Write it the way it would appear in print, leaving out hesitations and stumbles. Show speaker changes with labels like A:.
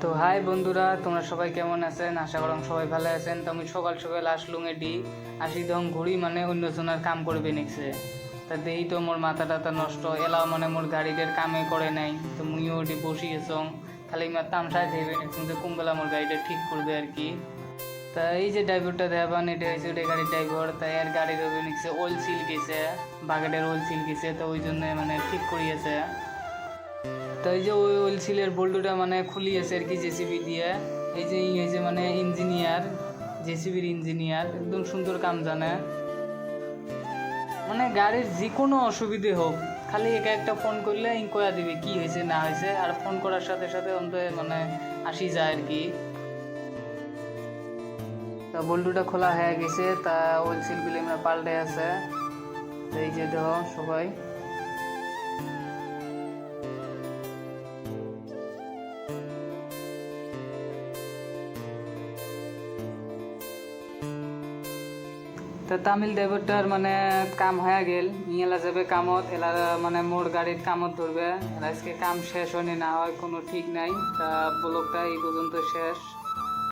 A: তো হাই বন্ধুরা, তোমরা সবাই কেমন আছেন? আশা করম সবাই ভালো আছেন। তো আমি সকাল সকাল আসলুম এটি আসি তখন ঘুরি মানে অন্যজনের কাম করবে নিচ্ছে। তা দেখি তো মোর মাথা টাথা নষ্ট এলাও মানে মোর গাড়িদের কামে করে নাই। তো মুইও ওটি বসিয়েছং খালি মার তামসায় ভেবে নিচ্ছেন যে কোনবেলা মোর গাড়িটা ঠিক করবে আর কি। তা এই যে ড্রাইভারটা দেখাবান এটা হয়েছে ওটা গাড়ির ড্রাইভার। তাই এর গাড়ির নিচ্ছে ওল সিল গেছে, বাকেটের ওল সিল গেছে, তো ওই জন্য মানে ঠিক করিয়েছে। তো এই যে ওই ওইল সিলের বল্টুটা মানে খুলিয়েছে আর কি জেসিবি দিয়ে। এই যে মানে ইঞ্জিনিয়ার, জেসিবির ইঞ্জিনিয়ার একদম সুন্দর কাম জানে। মানে গাড়ির যে কোনো অসুবিধে হোক খালি একা একটা ফোন করলে কয়া দিবে কি হয়েছে না হয়েছে, আর ফোন করার সাথে সাথে অন্তত মানে আসি যায় আর কি। তা বল্টুটা খোলা হয়ে গেছে, তা ওইল সিলগুলি আমরা পাল্টে আছে। তো এই যে দেখো সবাই তো তামিল ড্রাইভারটার মানে কাম হয়ে গেল, ইয়েলা যাবে কামত, এলা মানে মোর গাড়ির কামত ধরবে। আজকে কাম শেষ হয়নি না হয় কোনো ঠিক নাই। তা ব্লগটা এই পর্যন্ত শেষ।